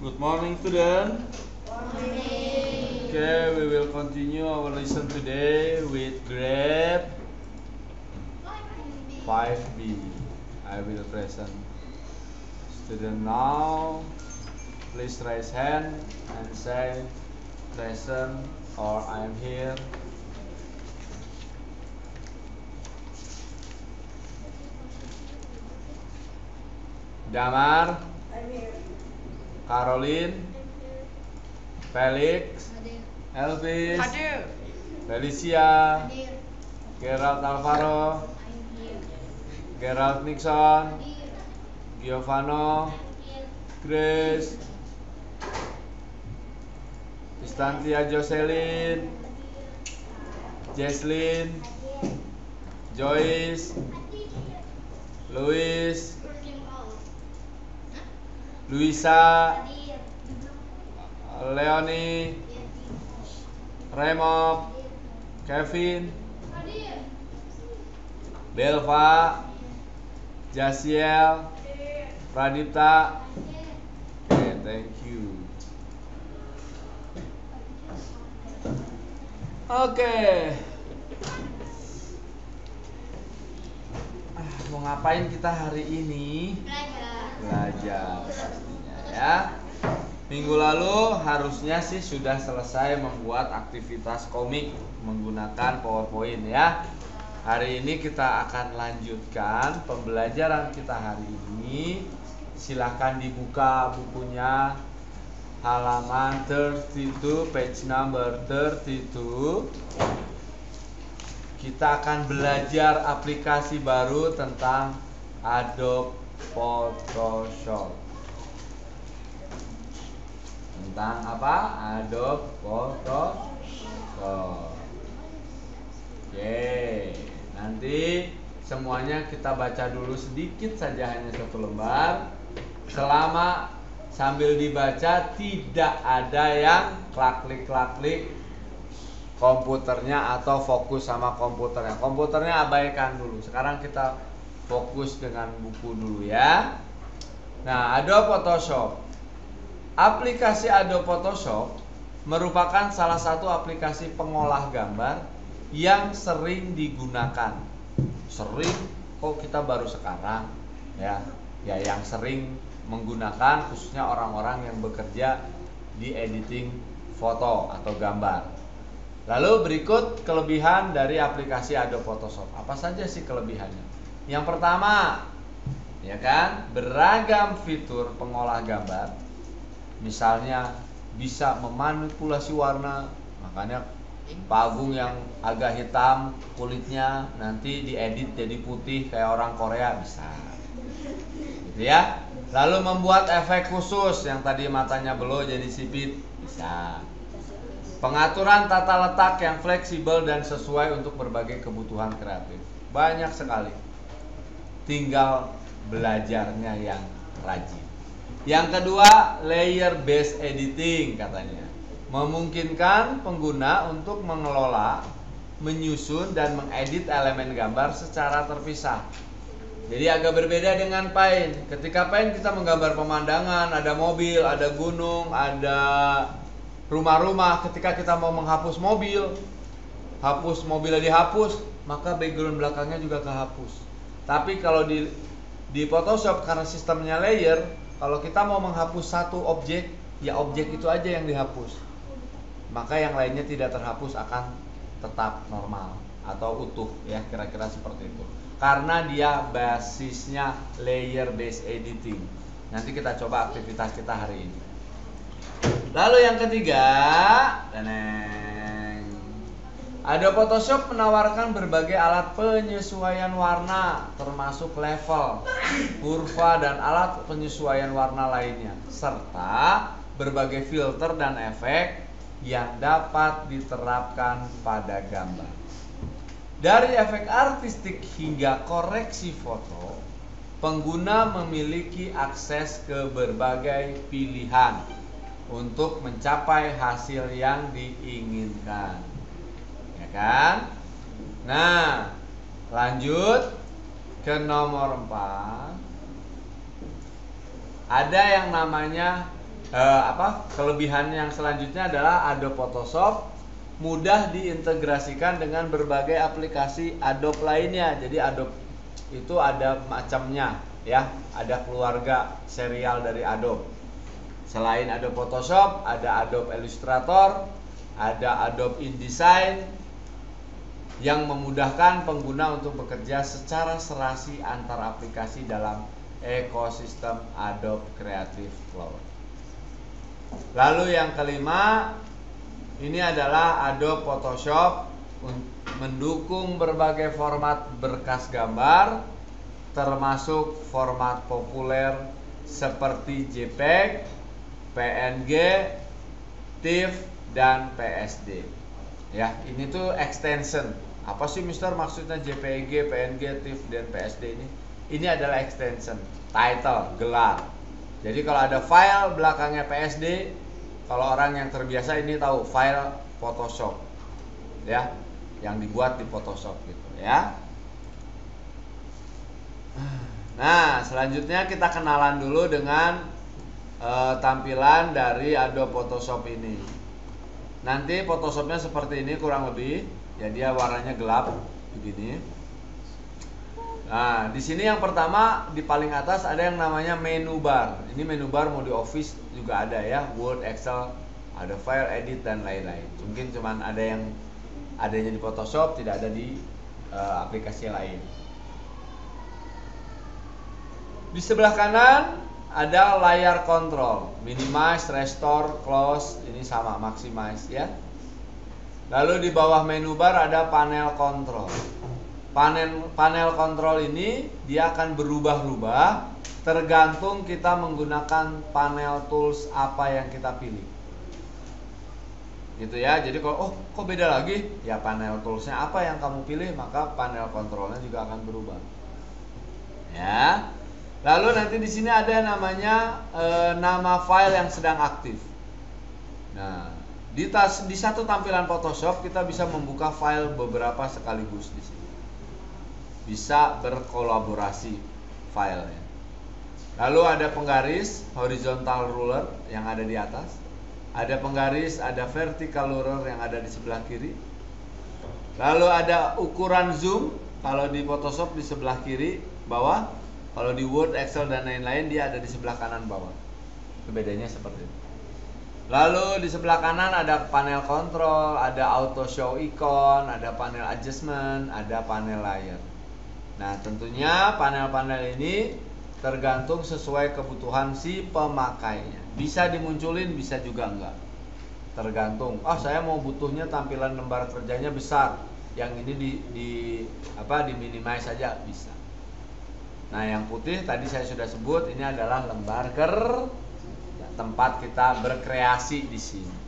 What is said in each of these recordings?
Good morning, student. Morning. Okay, we will continue our lesson today with grade 5B. I will present student now. Please raise hand and say present or I am here. Damar, I'm here. Caroline, Felix, Elvis, Hadir. Felicia, Gerald Alvaro, Gerald Nixon, Giovanno, Grace, Istantia Jocelyn, Jesslyn, Joyce, Louis, Luisa, Leonie, Remo, Kevin, Belva, Jasiel, Pradipta. Okay, thank you. Oke. Mau ngapain kita hari ini? Belajar pastinya ya. Minggu lalu harusnya sih sudah selesai membuat aktivitas komik menggunakan PowerPoint ya. Hari ini kita akan lanjutkan pembelajaran kita hari ini. Silahkan dibuka bukunya halaman 32, page number 32. Kita akan belajar aplikasi baru tentang Adobe Photoshop. Tentang apa? Adobe Photoshop. Oke, nanti semuanya kita baca dulu sedikit saja, hanya satu lembar. Selama sambil dibaca tidak ada yang klik komputernya atau fokus sama komputernya. Komputernya abaikan dulu. Sekarang kita fokus dengan buku dulu ya. Nah, Adobe Photoshop. Aplikasi Adobe Photoshop merupakan salah satu aplikasi pengolah gambar yang sering digunakan. Sering kok kita baru sekarang ya. Ya, yang sering menggunakan khususnya orang-orang yang bekerja di editing foto atau gambar. Lalu berikut kelebihan dari aplikasi Adobe Photoshop. Apa saja sih kelebihannya? Yang pertama, ya kan, beragam fitur pengolah gambar. Misalnya bisa memanipulasi warna, makanya Pak Agung yang agak hitam kulitnya nanti diedit jadi putih kayak orang Korea bisa. Gitu ya. Lalu membuat efek khusus yang tadi matanya below jadi sipit bisa. Pengaturan tata letak yang fleksibel dan sesuai untuk berbagai kebutuhan kreatif. Banyak sekali. Tinggal belajarnya yang rajin. Yang kedua, layer based editing katanya. Memungkinkan pengguna untuk mengelola, menyusun dan mengedit elemen gambar secara terpisah. Jadi agak berbeda dengan Paint. Ketika Paint kita menggambar pemandangan, ada mobil, ada gunung, ada rumah-rumah. Ketika kita mau menghapus mobil, hapus mobilnya dihapus, maka background belakangnya juga kehapus. Tapi kalau di Photoshop karena sistemnya layer, kalau kita mau menghapus satu objek, ya objek itu aja yang dihapus. Maka yang lainnya tidak terhapus, akan tetap normal atau utuh ya, kira-kira seperti itu. Karena dia basisnya layer based editing. Nanti kita coba aktivitas kita hari ini. Lalu yang ketiga, Adobe Photoshop menawarkan berbagai alat penyesuaian warna, termasuk level, kurva, dan alat penyesuaian warna lainnya, serta berbagai filter dan efek yang dapat diterapkan pada gambar. Dari efek artistik hingga koreksi foto, pengguna memiliki akses ke berbagai pilihan untuk mencapai hasil yang diinginkan. Ya kan? Nah, lanjut ke nomor 4. Ada yang namanya Kelebihan yang selanjutnya adalah Adobe Photoshop mudah diintegrasikan dengan berbagai aplikasi Adobe lainnya. Jadi Adobe itu ada macamnya ya, ada keluarga serial dari Adobe. Selain Adobe Photoshop, ada Adobe Illustrator, ada Adobe InDesign yang memudahkan pengguna untuk bekerja secara serasi antar aplikasi dalam ekosistem Adobe Creative Cloud. Lalu yang kelima, ini adalah Adobe Photoshop mendukung berbagai format berkas gambar, termasuk format populer seperti JPEG, PNG, TIFF, dan PSD. Ya, ini tuh extension. Apa sih Mister maksudnya JPG, PNG, TIFF, dan PSD ini? Ini adalah extension, title, gelar. Jadi kalau ada file belakangnya PSD, kalau orang yang terbiasa ini tahu file Photoshop, ya, yang dibuat di Photoshop gitu, ya. Nah, selanjutnya kita kenalan dulu dengan tampilan dari Adobe Photoshop ini. Nanti Photoshopnya seperti ini kurang lebih, ya dia warnanya gelap begini. Nah, di sini yang pertama di paling atas ada yang namanya menu bar. Ini menu bar mau di Office juga ada ya, Word, Excel, ada file, edit dan lain-lain. Mungkin cuman ada yang adanya di Photoshop, tidak ada di aplikasi lain. Di sebelah kanan ada layar kontrol, minimize, restore, close, ini sama, maximize ya. Lalu di bawah menu bar ada panel kontrol. Panel kontrol ini dia akan berubah-ubah tergantung kita menggunakan panel tools apa yang kita pilih. Gitu ya. Jadi kalau kok beda lagi? Ya panel toolsnya apa yang kamu pilih, maka panel kontrolnya juga akan berubah. Ya. Lalu nanti di sini ada namanya nama file yang sedang aktif. Nah, di satu tampilan Photoshop kita bisa membuka file beberapa sekaligus di sini. Bisa berkolaborasi filenya. Lalu ada penggaris horizontal ruler yang ada di atas. Ada penggaris, ada vertical ruler yang ada di sebelah kiri. Lalu ada ukuran zoom, kalau di Photoshop di sebelah kiri bawah, kalau di Word, Excel dan lain-lain dia ada di sebelah kanan bawah. Bedanya seperti itu. Lalu di sebelah kanan ada panel kontrol, ada auto show icon, ada panel adjustment, ada panel layer. Nah, tentunya panel-panel ini tergantung sesuai kebutuhan si pemakainya. Bisa dimunculin, bisa juga enggak. Tergantung. Saya mau butuhnya tampilan lembar kerjanya besar. Yang ini di minimize saja bisa. Nah, yang putih tadi saya sudah sebut ini adalah lembar tempat kita berkreasi di sini.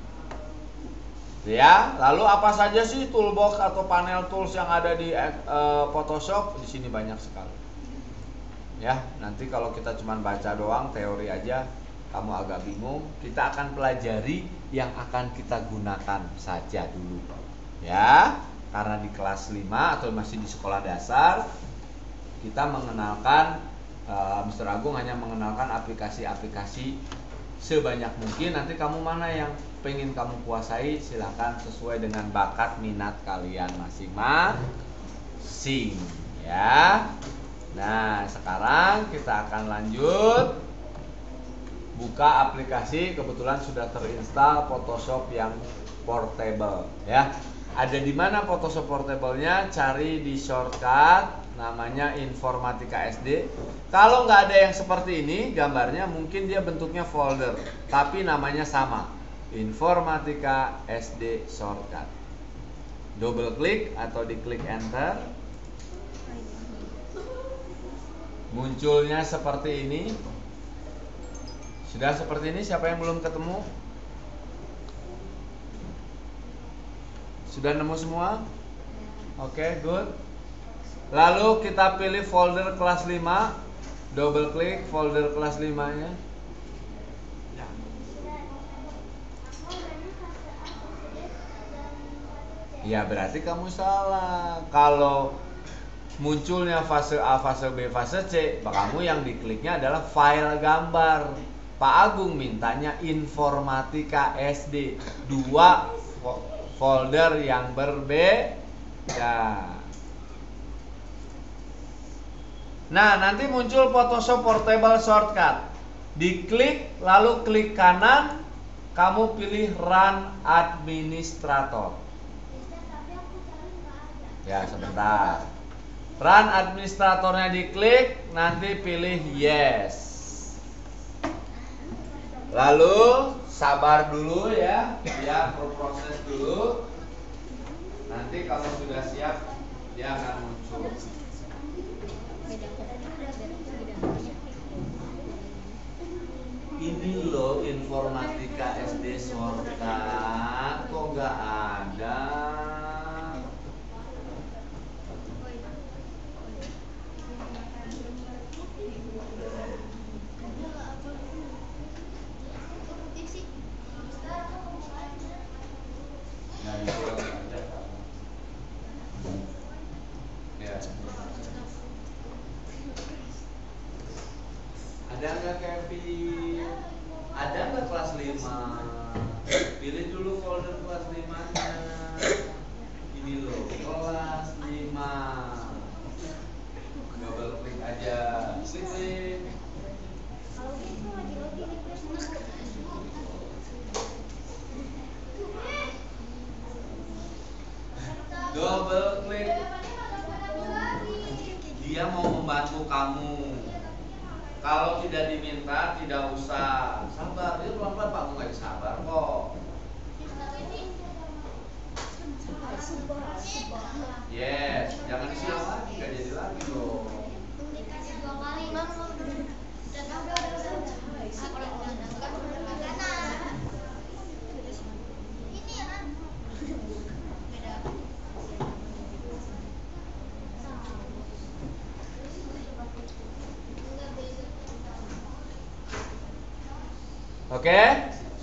Ya, lalu apa saja sih toolbox atau panel tools yang ada di Photoshop? Di sini banyak sekali. Ya, nanti kalau kita cuma baca doang teori aja, kamu agak bingung. Kita akan pelajari yang akan kita gunakan saja dulu. Ya, karena di kelas 5 atau masih di sekolah dasar, kita mengenalkan Mr. Agung hanya mengenalkan aplikasi-aplikasi sebanyak mungkin. Nanti kamu mana yang pengen kamu kuasai, silakan sesuai dengan bakat minat kalian masing-masing ya. Nah, sekarang kita akan lanjut buka aplikasi. Kebetulan sudah terinstall Photoshop yang portable ya. Ada di mana Photoshop portable-nya? Cari di shortcut namanya Informatika SD. Kalau nggak ada yang seperti ini gambarnya, mungkin dia bentuknya folder tapi namanya sama, Informatika SD shortcut. Double klik atau diklik enter, munculnya seperti ini. Sudah seperti ini. Siapa yang belum ketemu? Sudah nemu semua? Oke, good. Lalu kita pilih folder kelas 5, double klik folder kelas 5-nya. Ya, berarti kamu salah. Kalau munculnya fase A, fase B, fase C, kamu yang dikliknya adalah file gambar. Pak Agung mintanya informatika SD. Dua folder yang berbeda. Nah, nanti muncul Photoshop Portable Shortcut. Diklik, lalu klik kanan, kamu pilih Run Administrator. Ya, sebentar. Run administratornya diklik, nanti pilih yes. Lalu sabar dulu ya, dia berproses dulu. Nanti kalau sudah siap, dia akan muncul. Ini loh informatika SD shortcut, kok nggak ada? Ada nggak Kevin? Ada nggak kelas 5? Pilih dulu folder kelas 5-nya. Ini loh, kelas 5. Double klik aja. Klik. Double klik. Dia mau membantu kamu. Kalau tidak diminta, tidak usah. Sabar, dia pelan-pelan Pak, nggak sabar kok. Yes, jangan disilang lagi, nggak jadi lagi loh. Oke,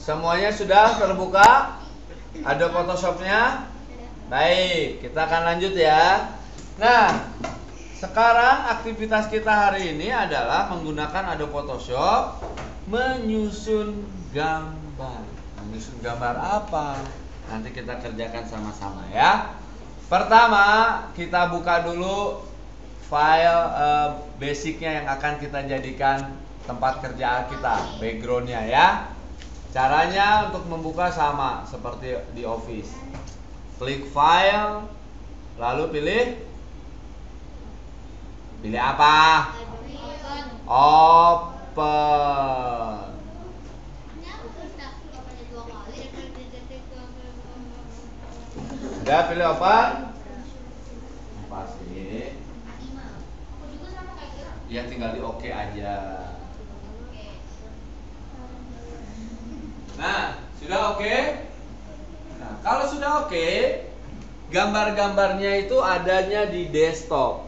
semuanya sudah terbuka? Ada Photoshopnya? Baik, kita akan lanjut ya. Nah, sekarang aktivitas kita hari ini adalah menggunakan Adobe Photoshop menyusun gambar. Menyusun gambar apa? Nanti kita kerjakan sama-sama ya. Pertama, kita buka dulu file basicnya yang akan kita jadikan tempat kerja kita, backgroundnya ya. Caranya untuk membuka sama seperti di Office. Klik file, lalu pilih apa? Open. Udah pilih open? Pasti. Ya tinggal di oke aja. Nah, sudah oke? Nah, kalau sudah oke, gambar-gambarnya itu adanya di desktop.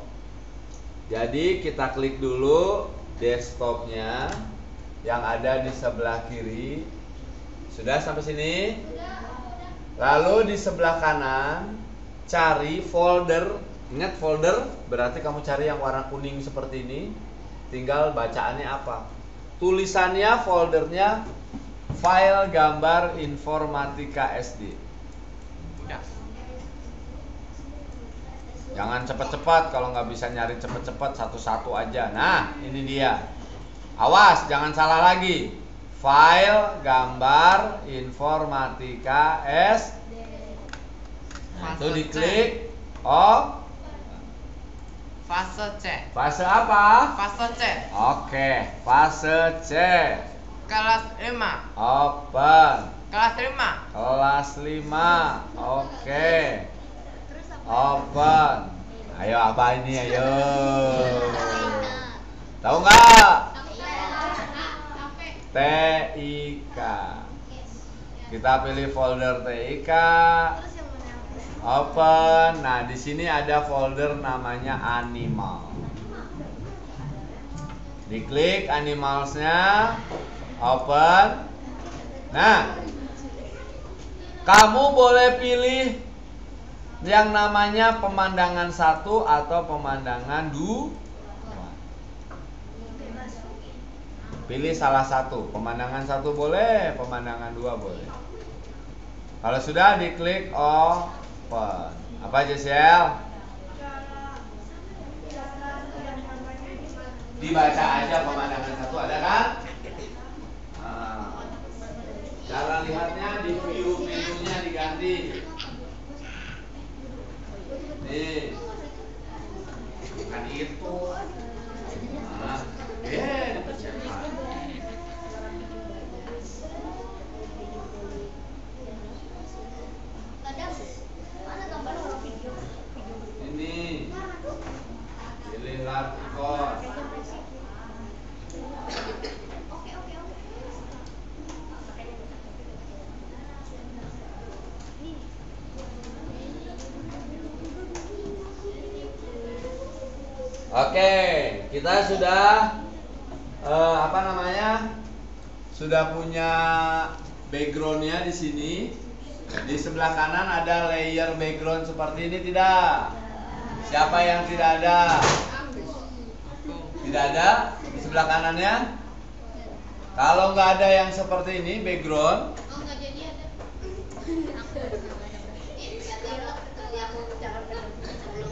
Jadi kita klik dulu desktopnya yang ada di sebelah kiri. Sudah sampai sini? Lalu di sebelah kanan cari folder. Ingat folder berarti kamu cari yang warna kuning seperti ini. Tinggal bacaannya apa. Tulisannya foldernya file gambar informatika SD. Ya. Jangan cepat-cepat, kalau nggak bisa nyari cepat-cepat satu-satu aja. Nah, ini dia. Awas, jangan salah lagi. File gambar informatika SD. Nah, itu diklik. Oh. Fase C. Fase apa? Fase C. Oke, fase C. Kelas 5. Open. Kelas 5. Kelas 5. Oke. Open. Ayo apa ini ayo? Tahu nggak? TIK. Kita pilih folder TIK. Open. Nah, di sini ada folder namanya animal. Diklik animalsnya. Open. Nah, kamu boleh pilih yang namanya pemandangan 1 atau pemandangan 2. pilih salah satu. Pemandangan satu boleh, pemandangan dua boleh. Kalau sudah diklik open. Apa aja Sel? Dibaca aja pemandangan satu ada kan? Nah, cara lihatnya di view menunya diganti. Nih, bukan itu. Nah, dipencet. Ini pilih lartikon. Oke, kita sudah sudah punya backgroundnya di sini. Di sebelah kanan ada layer background seperti ini tidak? Siapa yang tidak ada? Tidak ada di sebelah kanannya? Kalau nggak ada yang seperti ini background,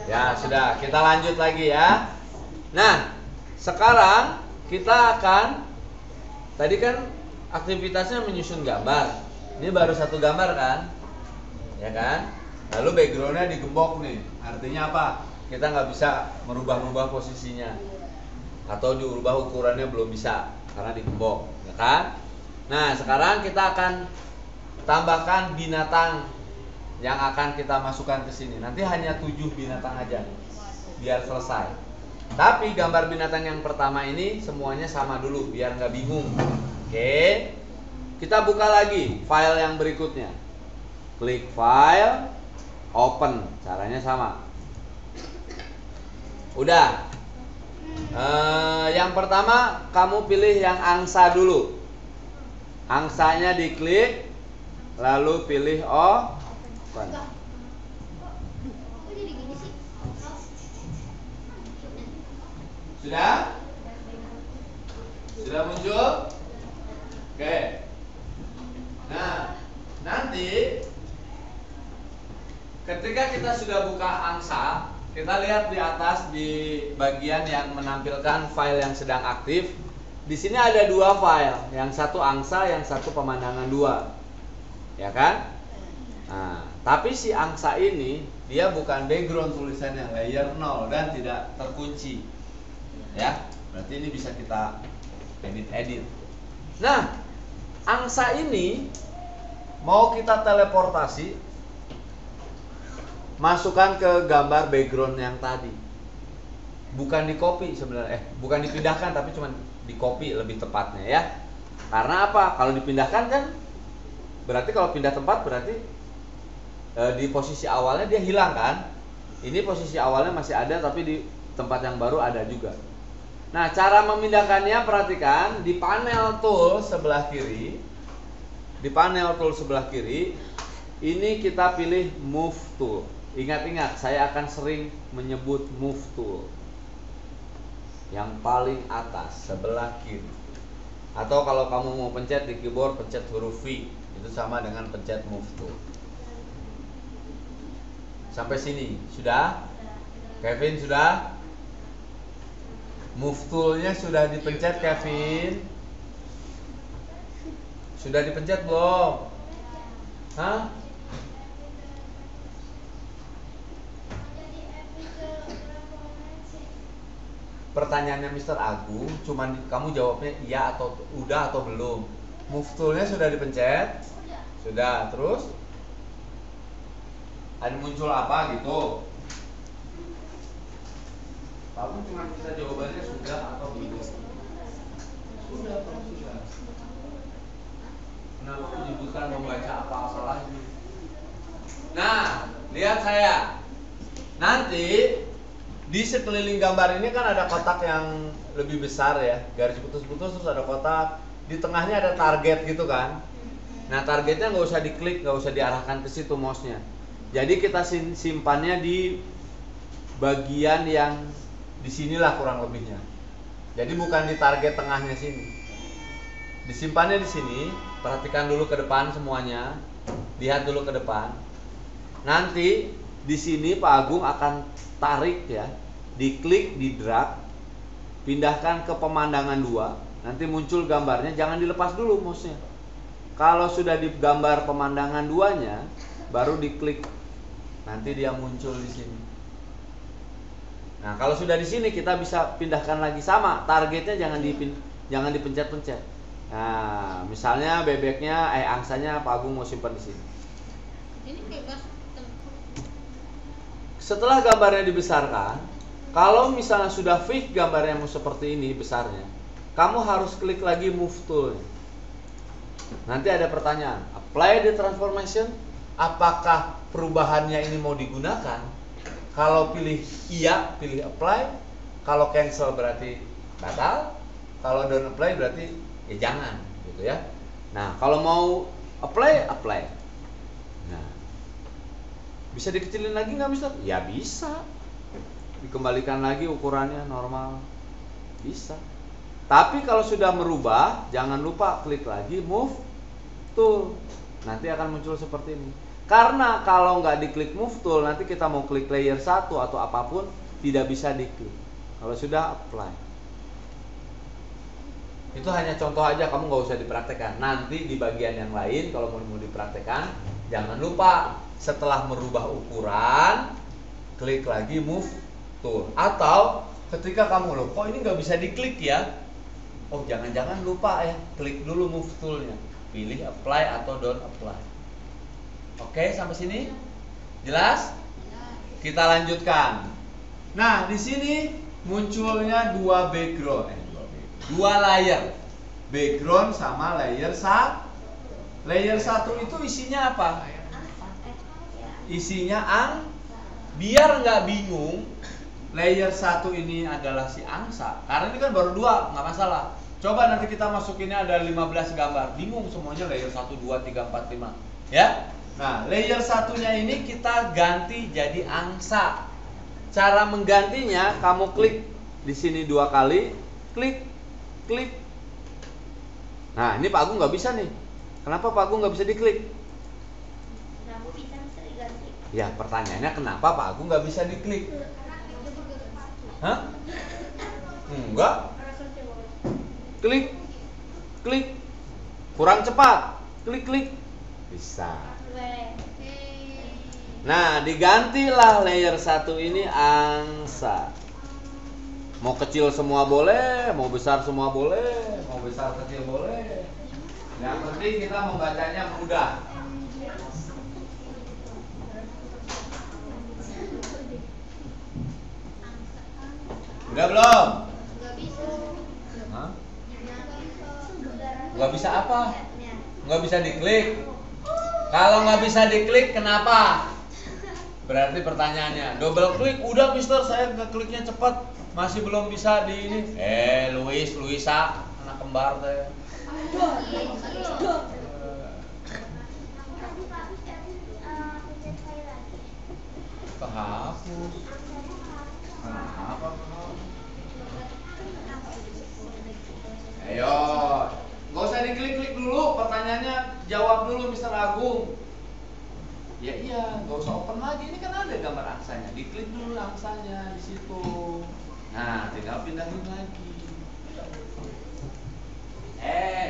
ya sudah, kita lanjut lagi ya. Nah, sekarang kita akan, tadi kan aktivitasnya menyusun gambar. Ini baru satu gambar kan, ya kan? Lalu backgroundnya digembok nih. Artinya apa? Kita nggak bisa merubah-rubah posisinya atau diubah ukurannya belum bisa karena digembok, ya kan? Nah, sekarang kita akan tambahkan binatang yang akan kita masukkan ke sini. Nanti hanya 7 binatang aja, biar selesai. Tapi gambar binatang yang pertama ini semuanya sama dulu, biar nggak bingung. Oke, kita buka lagi file yang berikutnya. Klik file, open. Caranya sama. Udah. Yang pertama kamu pilih yang angsa dulu. Angsanya diklik, lalu pilih open. Sudah? Sudah muncul? Oke. Nah, nanti ketika kita sudah buka angsa, kita lihat di atas di bagian yang menampilkan file yang sedang aktif. Di sini ada 2 file, yang satu angsa, yang satu pemandangan 2. Ya kan? Nah, tapi si angsa ini dia bukan background tulisannya, layer 0 dan tidak terkunci. Ya, berarti ini bisa kita edit. Nah, angsa ini mau kita teleportasi, masukkan ke gambar background yang tadi. Bukan di copy sebenarnya, bukan dipindahkan tapi cuma di copy lebih tepatnya ya. Karena apa? Kalau dipindahkan kan berarti kalau pindah tempat berarti di posisi awalnya dia hilang kan? Ini posisi awalnya masih ada tapi di tempat yang baru ada juga. Nah, cara memindahkannya perhatikan di panel tool sebelah kiri. Di panel tool sebelah kiri ini kita pilih move tool. Ingat-ingat, saya akan sering menyebut move tool. Yang paling atas sebelah kiri. Atau kalau kamu mau pencet di keyboard, pencet huruf V. Itu sama dengan pencet move tool. Sampai sini sudah? Kevin sudah? Move toolnya sudah dipencet Kevin? Sudah dipencet belum? Hah? Pertanyaannya Mr. Agung, cuman kamu jawabnya iya atau udah atau belum. Move toolnya sudah dipencet? Sudah. Terus ada muncul apa gitu? Kamu cuma bisa jawabannya sudah atau belum. Sudah atau sudah. Kenapa menyebutkan membaca apa-apa lagi? Nah, lihat saya. Nanti di sekeliling gambar ini kan ada kotak yang lebih besar ya, garis putus-putus, terus ada kotak. Di tengahnya ada target gitu kan. Nah, targetnya nggak usah diklik, nggak usah diarahkan ke situ mouse-nya. Jadi kita simpannya di bagian yang disinilah kurang lebihnya. Jadi bukan di target tengahnya sini. disimpannya di sini. Perhatikan dulu ke depan semuanya. Lihat dulu ke depan. Nanti di sini Pak Agung akan tarik ya, diklik, di drag, pindahkan ke pemandangan 2. Nanti muncul gambarnya, jangan dilepas dulu mouse-nya. Kalau sudah di gambar pemandangan 2-nya, baru diklik. Nanti dia muncul di sini. Nah, kalau sudah di sini kita bisa pindahkan lagi, sama. Targetnya jangan dipencet-pencet. Nah, misalnya bebeknya angsanya Pak Agung mau simpan di sini. Ini bebas. Setelah gambarnya dibesarkan, kalau misalnya sudah fix gambarnya mau seperti ini besarnya, kamu harus klik lagi move tool. Nanti ada pertanyaan, apply the transformation, apakah perubahannya ini mau digunakan? Kalau pilih iya, pilih apply. Kalau cancel berarti batal. Kalau don't apply berarti ya jangan, gitu ya. Nah, kalau mau apply. Nah, bisa dikecilin lagi nggak, Mister? Ya bisa. Dikembalikan lagi ukurannya normal, bisa. Tapi kalau sudah merubah, jangan lupa klik lagi move tool. Nanti akan muncul seperti ini. Karena kalau nggak diklik move tool, nanti kita mau klik layer 1 atau apapun tidak bisa diklik. Kalau sudah apply. Itu hanya contoh aja, kamu nggak usah dipraktekkan. Nanti di bagian yang lain kalau mau dipraktekkan, jangan lupa setelah merubah ukuran, klik lagi move tool. Atau ketika kamu loh, kok ini nggak bisa diklik ya? Oh, jangan-jangan lupa ya, klik dulu move toolnya, pilih apply atau don't apply. Oke, sampai sini jelas? Kita lanjutkan. Nah, di sini munculnya dua background, dua layer, background sama layer 1. Layer 1 itu isinya apa? Isinya biar nggak bingung, layer 1 ini adalah si angsa. Karena ini kan baru 2, nggak masalah. Coba nanti kita masukinnya ada 15 gambar, bingung semuanya layer 1, 2, 3, 4, 5. Ya. Nah, layer 1-nya ini kita ganti jadi angsa. Cara menggantinya, kamu klik di sini 2 kali, klik. Nah, ini Pak Agung nggak bisa nih. Kenapa Pak Agung nggak bisa diklik? Ya, pertanyaannya kenapa Pak Agung nggak bisa diklik? Hah? Enggak. Klik. Kurang cepat. Klik. Bisa. Nah, digantilah layer 1 ini angsa. Mau kecil semua boleh, mau besar semua boleh, mau besar kecil boleh. Yang penting kita membacanya mudah. Udah belum? Hah? Nggak bisa apa? Nggak bisa diklik. Kalau nggak bisa diklik, kenapa? Berarti pertanyaannya, double klik, udah Mister, saya ngekliknya cepat, masih belum bisa di ini. Luisa, anak kembar saya. Kehapus. Kenapa? Ayo, nggak usah diklik-klik dulu, pertanyaannya jawab dulu Mister Agung. Ya iya, nggak usah open lagi, ini kan ada gambar angsanya, diklik dulu angsanya di situ. Nah, tinggal pindahin lagi.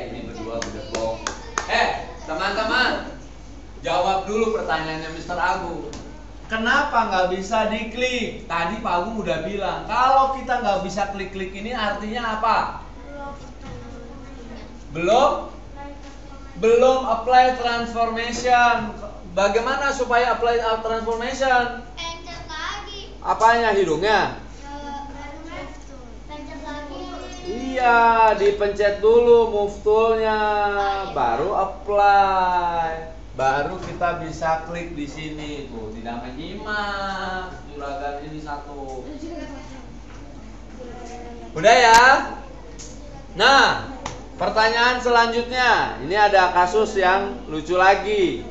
Ini berdua berdebok. Teman-teman, jawab dulu pertanyaannya Mister Agung. Kenapa nggak bisa diklik? Tadi Pak Agung udah bilang, kalau kita nggak bisa klik-klik ini artinya apa? Belum apply transformation. Bagaimana supaya apply transformation? Pencet lagi. Apanya, hidungnya? Pencet lagi. Iya, dipencet dulu move toolnya, baru apply. Baru kita bisa klik di sini tuh, tidak menyimak juragan ini satu. Udah ya? Nah, pertanyaan selanjutnya, ini ada kasus yang lucu lagi.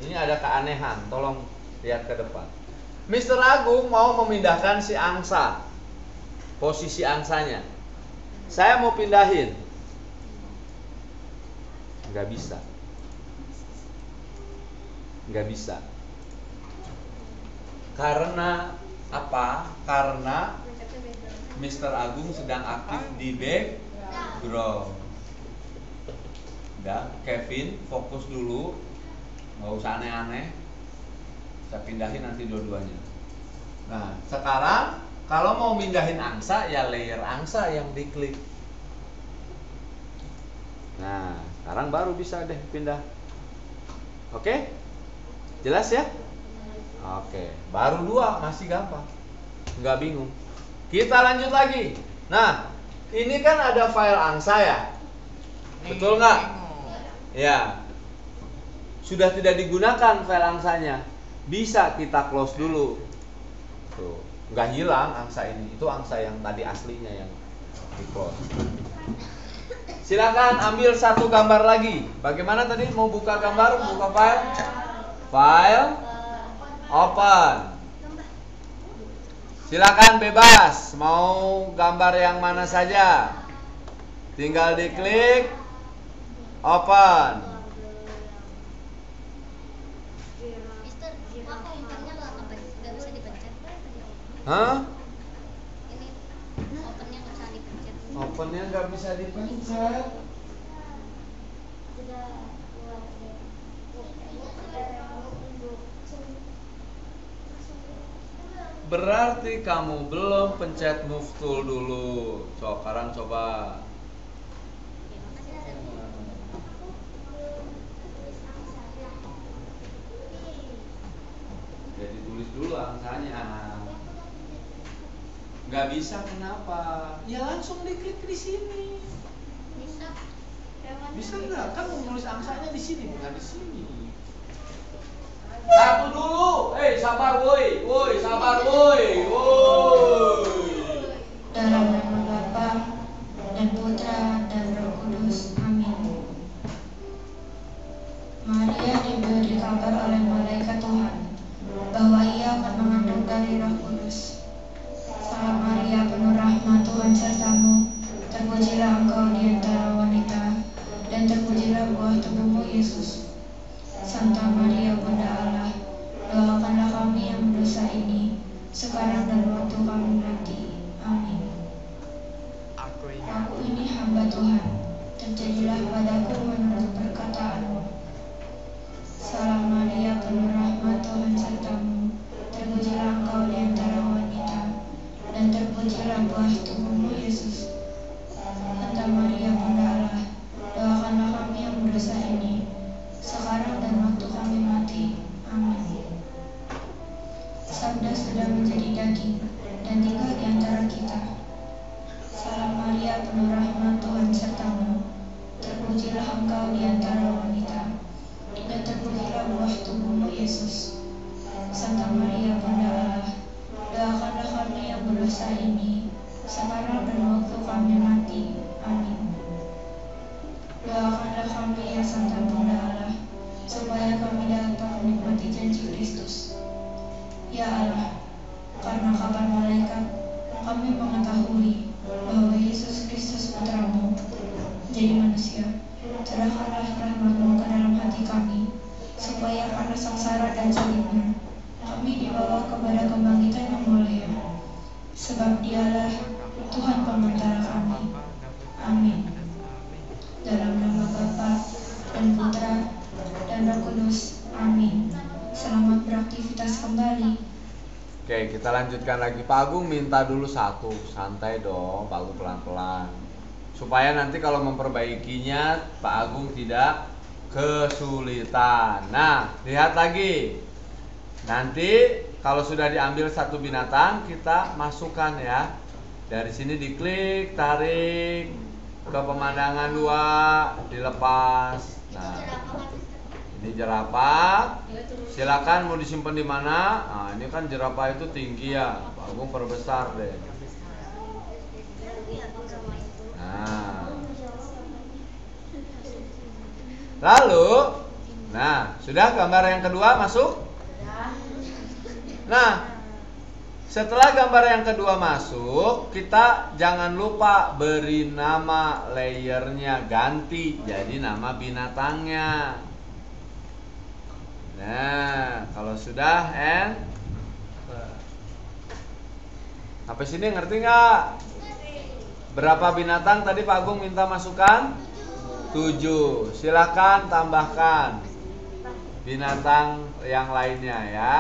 Ini ada keanehan, tolong lihat ke depan. Mister Agung mau memindahkan si angsa, posisi angsanya. Saya mau pindahin. Nggak bisa. Nggak bisa. Karena apa? Karena Mr. Agung sedang aktif di background. Udah, Kevin fokus dulu. Nggak usah aneh-aneh. Saya pindahin nanti dua-duanya. Nah, sekarang kalau mau mindahin angsa, ya layer angsa yang diklik. Nah, sekarang baru bisa deh pindah. Oke? Jelas ya? Oke, baru dua masih gampang. Nggak bingung. Kita lanjut lagi. Nah, ini kan ada file angsa ya? Betul nggak? Ya. Sudah tidak digunakan file angsanya. Bisa kita close dulu. Tuh, nggak hilang angsa ini. Itu angsa yang tadi aslinya yang di close. Silakan ambil satu gambar lagi. Bagaimana tadi mau buka gambar, buka file? File, open. Silakan bebas. Mau gambar yang mana saja. Tinggal diklik, open. Hah? Ini opennya nggak bisa dipencet. Opennya nggak bisa dipencet. Berarti kamu belum pencet move tool dulu. Sekarang coba. Jadi tulis dulu angsanya. Nggak bisa kenapa? Ya langsung diklik di sini. Bisa. Bisa nggak? Kan mau nulis angsanya di sini, bukan di sini. Satu dulu, sabar woi, sabar woi. Dalam nama Bapa dan Putra dan Roh Kudus, amin. Maria diberi kabar oleh malaikat Tuhan bahwa ia akan mengandung dari Roh Kudus. Salam Maria, penuh rahmat, Tuhan sertamu. Terpujilah engkau di antara wanita, dan terpujilah buah tubuhmu Yesus. Santa Maria, Bunda Allah, doakanlah kami yang berdosa ini, sekarang dan waktu kami mati. Amin. Aku ini hamba Tuhan, terjadilah padaku menurut perkataanmu. Salam Maria, penuh rahmat, Tuhan sertamu. Terpujilah engkau di antara wanita, dan terpujilah buah tubuhmu Yesus. Santa Maria, Bunda Allah, doakanlah kami yang berdosa ini, sekarang dan waktu kami mati. Amin. Sabda sudah menjadi daging dan tinggal di antara kita. Salam Maria, penuh rahmat, Tuhan sertamu. Terpujilah engkau di antara wanita, dan terpujilah buah tubuhmu Yesus. Santa Maria, Bunda Allah, doakanlah kami yang berdosa ini, sekarang dan waktu kami mati. Amin. Doakanlah kami ya Santa Bunda Allah, supaya kami dapat menikmati janji Kristus. Ya Allah, karena kabar malaikat, kami mengetahui bahwa Yesus Kristus Putramu jadi manusia. Curahkanlah rahmat-Mu ke dalam hati kami, supaya karena sengsara dan salibnya, kami dibawa kepada kebangkitan yang mulia. Sebab Dialah Tuhan pengantara kami. Amin. Dalam nama Bapa dan Putra dan Roh Kudus. Amin. Selamat beraktivitas kembali. Oke, kita lanjutkan lagi. Pak Agung minta dulu satu. Santai dong, Pak Agung pelan-pelan. Supaya nanti kalau memperbaikinya Pak Agung tidak kesulitan. Nah, lihat lagi. Nanti kalau sudah diambil satu binatang, kita masukkan ya. Dari sini diklik, tarik ke pemandangan 2, dilepas. Nah, ini jerapah. Silakan mau disimpan di mana? Nah, ini kan jerapah itu tinggi ya. Pak Agung perbesar deh. Nah. Lalu, nah, sudah gambar yang kedua masuk? Nah, Setelah gambar yang kedua masuk, kita jangan lupa beri nama layernya, ganti jadi nama binatangnya. Nah, kalau sudah sampai sini ngerti nggak? Berapa binatang tadi Pak Agung minta masukan? 7. Silakan tambahkan binatang yang lainnya ya.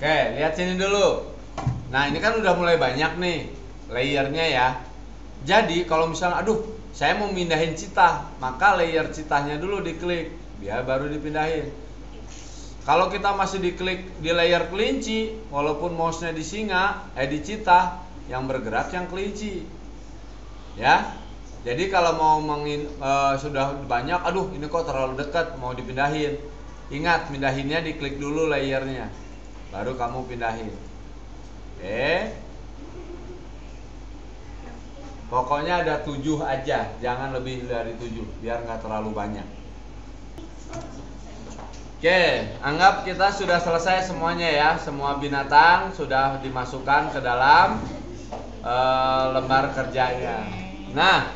Oke, lihat sini dulu. Nah, ini kan udah mulai banyak nih layernya ya. Jadi kalau misalnya, aduh, saya mau mindahin citah, maka layer citahnya dulu diklik, biar baru dipindahin. Kalau kita masih diklik di layer kelinci, walaupun mouse-nya di singa, di citah, yang bergerak yang kelinci. Ya. Jadi kalau mau sudah banyak, aduh, ini kok terlalu dekat, mau dipindahin. Ingat, pindahinnya diklik dulu layernya, baru kamu pindahin. Pokoknya ada 7 aja, jangan lebih dari 7, biar nggak terlalu banyak. Anggap kita sudah selesai semuanya ya. Semua binatang sudah dimasukkan ke dalam lembar kerjanya. Nah,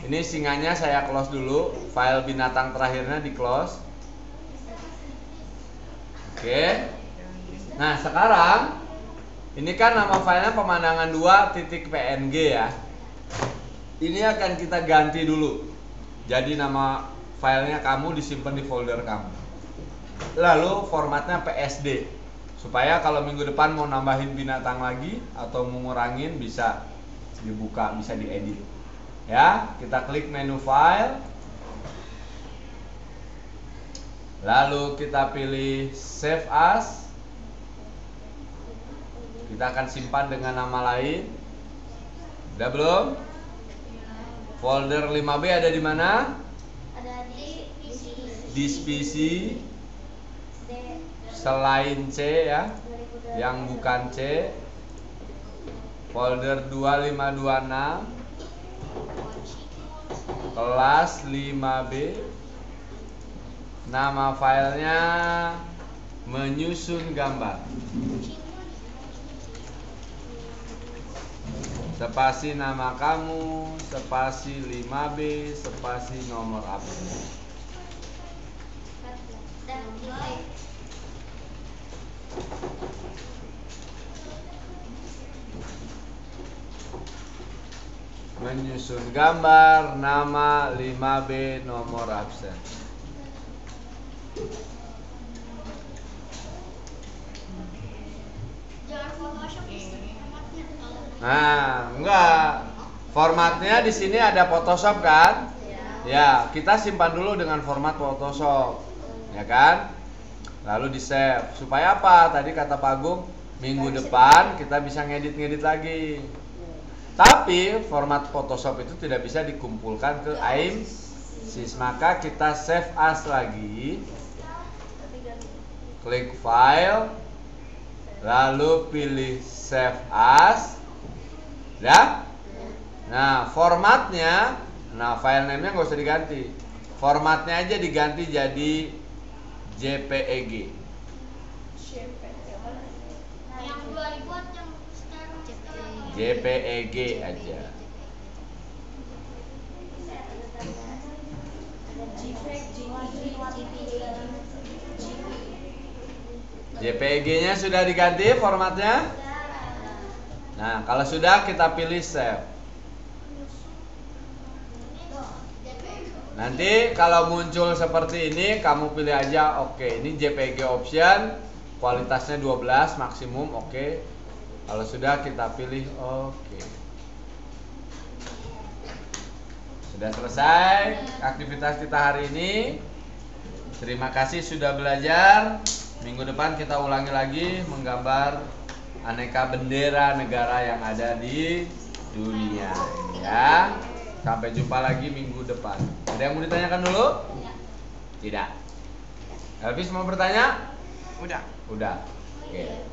ini singanya saya close dulu. File binatang terakhirnya di close. Nah, sekarang ini kan nama filenya pemandangan 2.png ya. Ini akan kita ganti dulu. Jadi nama filenya kamu disimpan di folder kamu. Lalu formatnya PSD, supaya kalau minggu depan mau nambahin binatang lagi atau mengurangin bisa dibuka, bisa diedit. Ya, kita klik menu file. Lalu kita pilih save as. Kita akan simpan dengan nama lain. Udah belum? Folder 5B ada di mana? Ada Di PC. Selain C ya, yang bukan C. folder 2526, kelas 5B. Nama filenya menyusun gambar. Spasi nama kamu, spasi 5B, spasi nomor absen. Dan mulai. Menyusun gambar, nama 5B, nomor absen. Jangan Photoshop formatnya. Nah, enggak. Formatnya di sini ada Photoshop kan? Ya, kita simpan dulu dengan format Photoshop. Ya kan? Lalu di-save. Supaya apa? Tadi kata Pak Agung, minggu depan kita bisa ngedit-ngedit lagi. Tapi format Photoshop itu tidak bisa dikumpulkan ke AIMSys. Maka kita save as lagi. Klik file. Lalu pilih save as. Ya? Nah, formatnya, file name-nya nggak usah diganti. Formatnya aja diganti jadi JPEG. Yang 2000-an yang sekarang JPEG aja. JPEG-nya sudah diganti formatnya? Nah, kalau sudah kita pilih save. Nanti kalau muncul seperti ini, kamu pilih aja oke. Ini JPG option, kualitasnya 12 maksimum, oke. Kalau sudah kita pilih oke. Sudah selesai aktivitas kita hari ini. Terima kasih sudah belajar. Minggu depan kita ulangi lagi menggambar aneka bendera negara yang ada di dunia, ya. Sampai jumpa lagi minggu depan. Ada yang mau ditanyakan dulu? Tidak. Elvis mau bertanya? Udah. Udah. Oke.